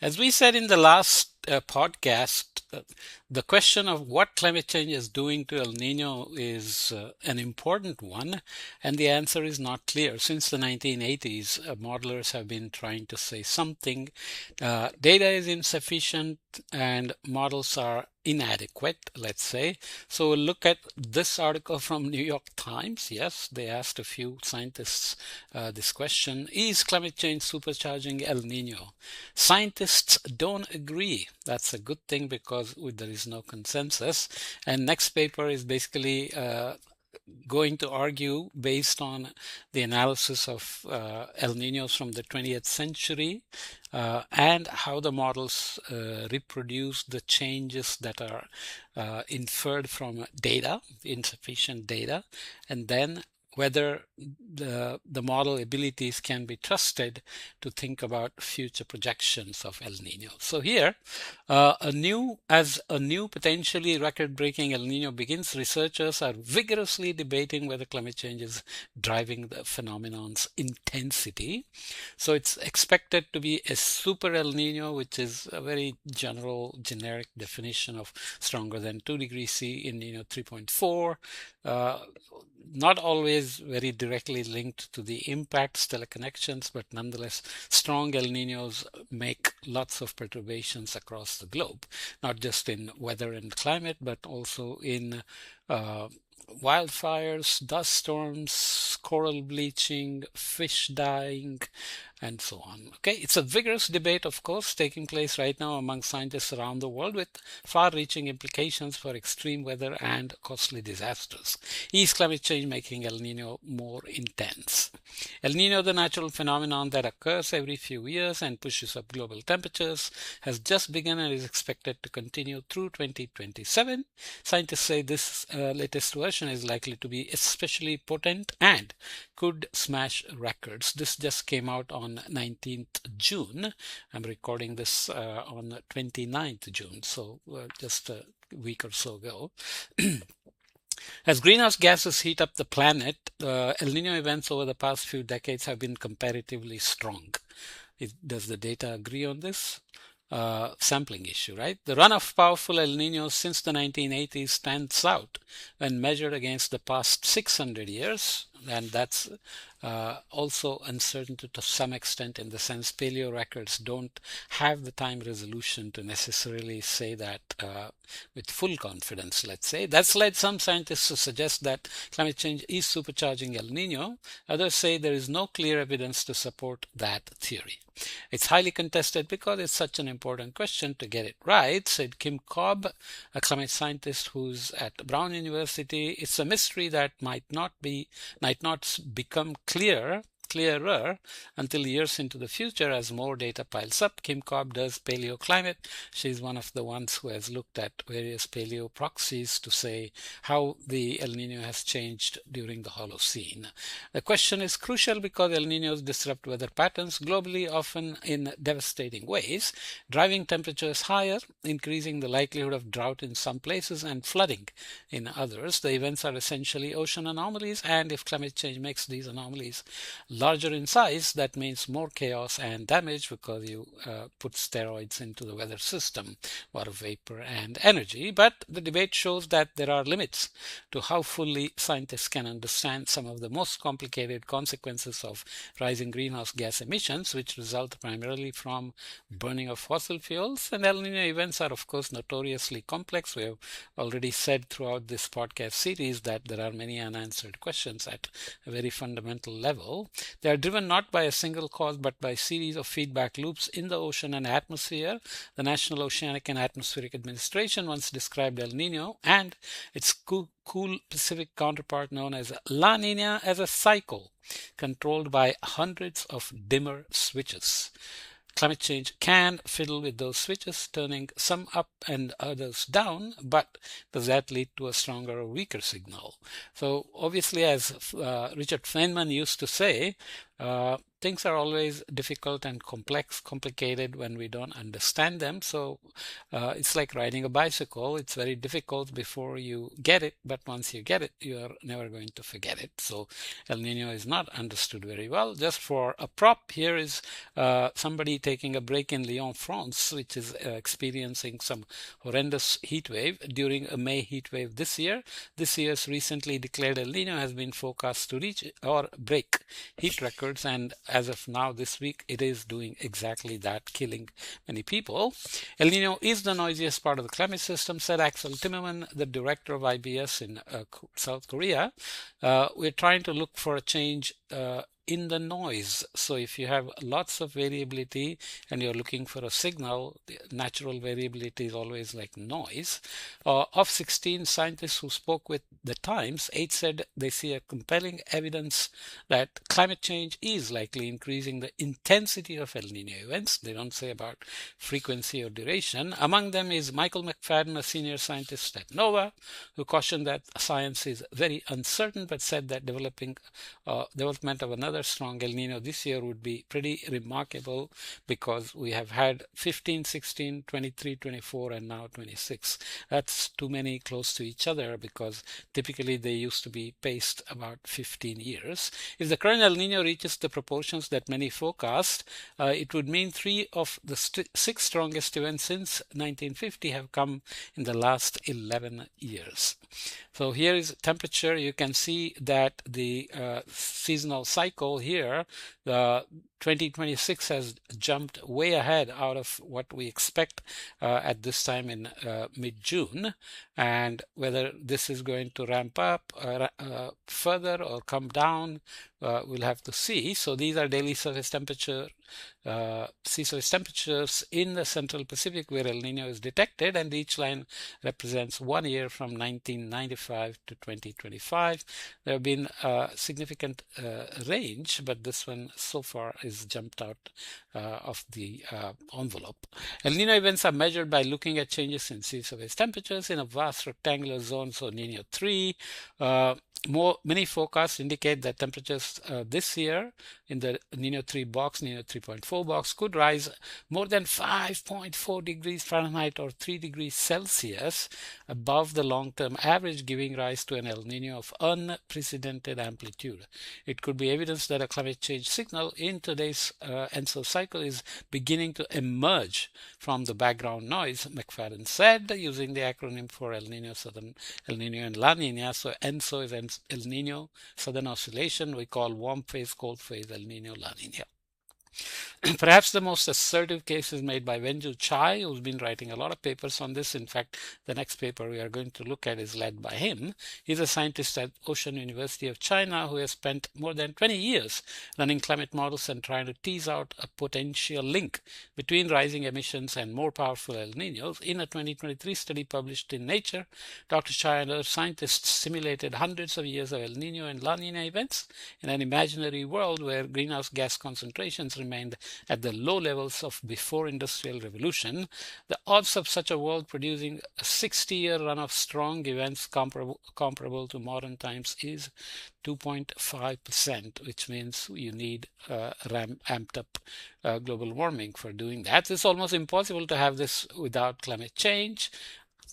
As we said in the last podcast, the question of what climate change is doing to El Nino is an important one, and the answer is not clear. Since the 1980s, modelers have been trying to say something. Data is insufficient, and models are inadequate, let's say. So we'll look at this article from New York Times. Yes, they asked a few scientists this question: is climate change supercharging El Nino? Scientists don't agree. That's a good thing because there is no consensus. And next paper is basically going to argue based on the analysis of El Niños from the 20th century and how the models reproduce the changes that are inferred from data, insufficient data, and then whether the model abilities can be trusted to think about future projections of El Nino. So here, as a new potentially record-breaking El Nino begins, researchers are vigorously debating whether climate change is driving the phenomenon's intensity. So it's expected to be a super El Nino, which is a very general, generic definition of stronger than 2 degrees C in Nino 3.4. Not always very directly linked to the impact stellar connections, but nonetheless, strong El Ninos make lots of perturbations across the globe, not just in weather and climate, but also in wildfires, dust storms, coral bleaching, fish dying, and so on. Okay, it's a vigorous debate, of course, taking place right now among scientists around the world with far-reaching implications for extreme weather and costly disasters. Is climate change making El Nino more intense? El Nino, the natural phenomenon that occurs every few years and pushes up global temperatures, has just begun and is expected to continue through 2027. Scientists say this latest version is likely to be especially potent and could smash records. This just came out on 19th June. I'm recording this on 29th June, so just a week or so ago. As greenhouse gases heat up the planet, El Nino events over the past few decades have been comparatively strong. Does the data agree on this? Sampling issue, right? The run of powerful El Niños since the 1980s stands out when measured against the past 600 years, and that's also uncertain to some extent in the sense paleo records don't have the time resolution to necessarily say that with full confidence, let's say. That's led some scientists to suggest that climate change is supercharging El Nino. Others say there is no clear evidence to support that theory. It's highly contested because it's such an important question to get it right, said Kim Cobb, a climate scientist who's at Brown University. It's a mystery that might not become clearer until years into the future as more data piles up. Kim Cobb does paleoclimate. She's one of the ones who has looked at various paleo proxies to say how the El Nino has changed during the Holocene. The question is crucial because El Ninos disrupt weather patterns globally, often in devastating ways, driving temperatures higher, increasing the likelihood of drought in some places and flooding in others. The events are essentially ocean anomalies, and if climate change makes these anomalies larger in size, that means more chaos and damage because you put steroids into the weather system, water vapor and energy. But the debate shows that there are limits to how fully scientists can understand some of the most complicated consequences of rising greenhouse gas emissions, which result primarily from burning of fossil fuels. And El Nino events are, of course, notoriously complex. We have already said throughout this podcast series that there are many unanswered questions at a very fundamental level. They are driven not by a single cause but by a series of feedback loops in the ocean and atmosphere. The National Oceanic and Atmospheric Administration once described El Nino and its cool Pacific counterpart known as La Nina as a cycle controlled by hundreds of dimmer switches. Climate change can fiddle with those switches, turning some up and others down, but does that lead to a stronger or weaker signal? So obviously, as Richard Feynman used to say, Things are always difficult and complicated when we don't understand them. So it's like riding a bicycle. It's very difficult before you get it, but once you get it, you are never going to forget it. So El Nino is not understood very well. Just for a prop, here is somebody taking a break in Lyon, France, which is experiencing some horrendous heat wave during a May heat wave this year. This year's recently declared El Nino has been forecast to reach or break heat records, and as of now this week it is doing exactly that, killing many people. El Nino is the noisiest part of the climate system, said Axel Timmerman, the director of IBS in South Korea. We're trying to look for a change in the noise. So if you have lots of variability and you're looking for a signal, the natural variability is always like noise. Of 16 scientists who spoke with the Times, 8 said they see a compelling evidence that climate change is likely increasing the intensity of El Nino events. They don't say about frequency or duration. Among them is Michael McFadden, a senior scientist at NOAA, who cautioned that science is very uncertain, but said that development of another strong El Nino this year would be pretty remarkable because we have had 15, 16, 23, 24, and now 26. That's too many close to each other because typically they used to be paced about 15 years. If the current El Nino reaches the proportions that many forecast, it would mean 3 of the 6 strongest events since 1950 have come in the last 11 years. So here is temperature. You can see that the seasonal cycle here, the 2026 has jumped way ahead out of what we expect at this time in mid-June, and whether this is going to ramp up further or come down, we'll have to see. So these are daily surface temperature, sea surface temperatures in the Central Pacific where El Nino is detected, and each line represents 1 year from 1995 to 2025. There have been a significant range, but this one so far is jumped out of the envelope. El Nino events are measured by looking at changes in sea surface temperatures in a vast rectangular zone, so Nino 3. Many forecasts indicate that temperatures this year in the Nino 3 box, Nino 3.4 box, could rise more than 5.4 degrees Fahrenheit or 3 degrees Celsius above the long-term average, giving rise to an El Nino of unprecedented amplitude. It could be evidence that a climate change signal in today's ENSO cycle is beginning to emerge from the background noise, McFadden said, using the acronym for El Nino, Southern El Nino, and La Nina. So ENSO is El Nino, Southern Oscillation. We call warm phase, cold phase El Nino, La Nina. Perhaps the most assertive case is made by Wenju Chai, who's been writing a lot of papers on this. In fact, the next paper we are going to look at is led by him. He's a scientist at Ocean University of China who has spent more than 20 years running climate models and trying to tease out a potential link between rising emissions and more powerful El Ninos. In a 2023 study published in Nature, Dr. Chai and other scientists simulated hundreds of years of El Nino and La Nina events in an imaginary world where greenhouse gas concentrations remained at the low levels of before industrial revolution. The odds of such a world producing a 60-year run of strong events comparable to modern times is 2.5%, which means you need amped up global warming for doing that. It's almost impossible to have this without climate change.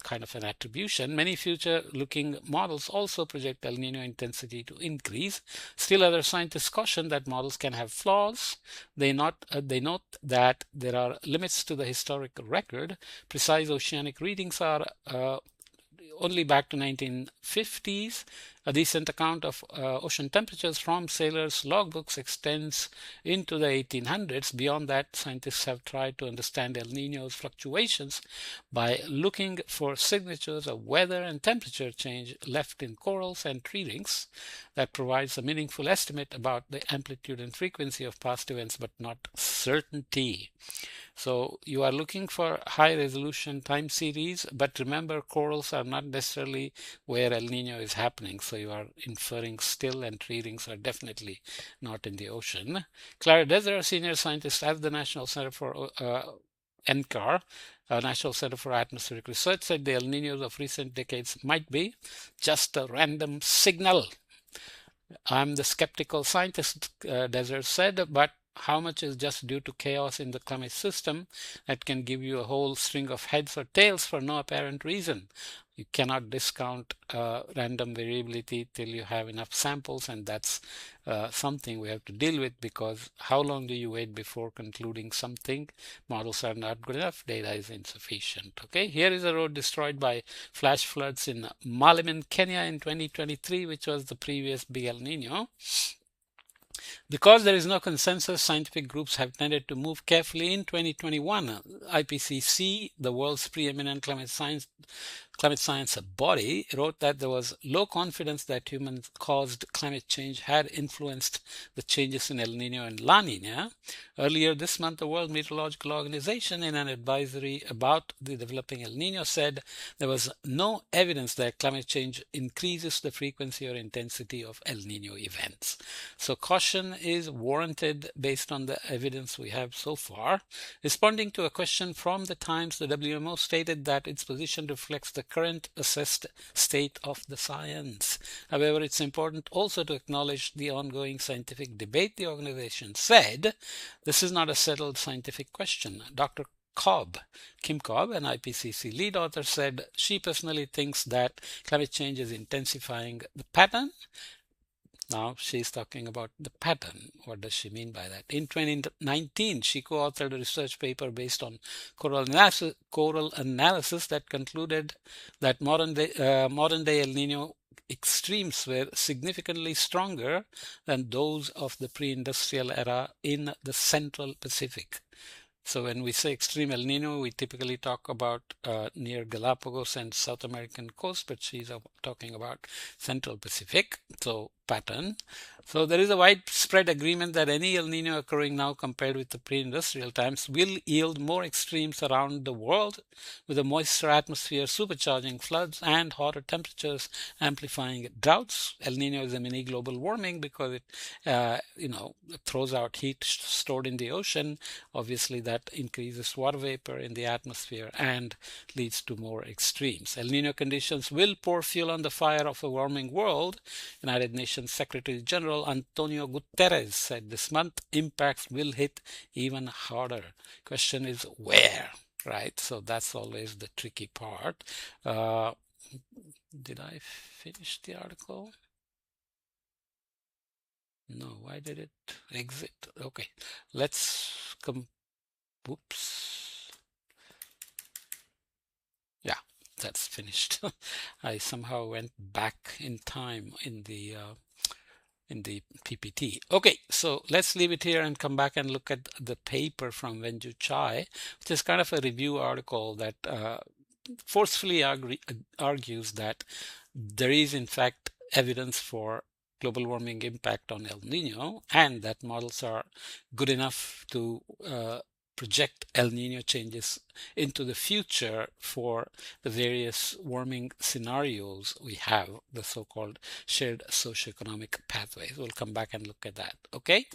Kind of an attribution. Many future-looking models also project El Nino intensity to increase. Still, other scientists caution that models can have flaws. They note that there are limits to the historic record. Precise oceanic readings are only back to 1950s. A decent account of ocean temperatures from sailors' logbooks extends into the 1800s. Beyond that, scientists have tried to understand El Niño's fluctuations by looking for signatures of weather and temperature change left in corals and tree rings. That provides a meaningful estimate about the amplitude and frequency of past events, but not certainty. So you are looking for high resolution time series, but remember, corals are not necessarily where El Nino is happening. So you are inferring still, and tree rings are definitely not in the ocean. Clara Deser, senior scientist at the National Center for NCAR, National Center for Atmospheric Research, said the El Ninos of recent decades might be just a random signal. I'm the skeptical scientist, Desert said, but how much is just due to chaos in the climate system that can give you a whole string of heads or tails for no apparent reason? You cannot discount random variability till you have enough samples, and that's something we have to deal with, because how long do you wait before concluding something? Models are not good enough, data is insufficient. Okay, here is a road destroyed by flash floods in Malamin, Kenya in 2023, which was the previous big El Nino. Because there is no consensus, scientific groups have tended to move carefully. In 2021, IPCC, the world's preeminent climate science body, wrote that there was low confidence that human-caused climate change had influenced the changes in El Nino and La Nina. Earlier this month, the World Meteorological Organization, in an advisory about the developing El Nino, said there was no evidence that climate change increases the frequency or intensity of El Nino events. So caution is warranted based on the evidence we have so far. Responding to a question from the Times, the WMO stated that its position reflects the current assessed state of the science. However, it's important also to acknowledge the ongoing scientific debate. The organization said this is not a settled scientific question. Dr. Kim Cobb, an IPCC lead author, said she personally thinks that climate change is intensifying the pattern. Now she's talking about the pattern. What does she mean by that? In 2019, she co-authored a research paper based on coral analysis that concluded that modern day El Nino extremes were significantly stronger than those of the pre-industrial era in the Central Pacific. So when we say extreme El Nino, we typically talk about near Galapagos and South American coast, but she's talking about Central Pacific. So pattern. So there is a widespread agreement that any El Nino occurring now compared with the pre-industrial times will yield more extremes around the world, with a moister atmosphere supercharging floods and hotter temperatures amplifying droughts. El Nino is a mini global warming because it throws out heat stored in the ocean. Obviously that increases water vapor in the atmosphere and leads to more extremes. El Nino conditions will pour fuel on the fire of a warming world. United Nations Secretary General Antonio Guterres said this month impacts will hit even harder. Question is where, right? So that's always the tricky part. Did I finish the article? No, why did it exit? Okay, let's come. Whoops. Yeah, that's finished. I somehow went back in time in the PPT. Okay, so let's leave it here and come back and look at the paper from Wenju Chai, which is kind of a review article that forcefully argues that there is in fact evidence for global warming impact on El Nino, and that models are good enough to project El Nino changes into the future for the various warming scenarios we have, the so-called shared socioeconomic pathways. We'll come back and look at that. Okay.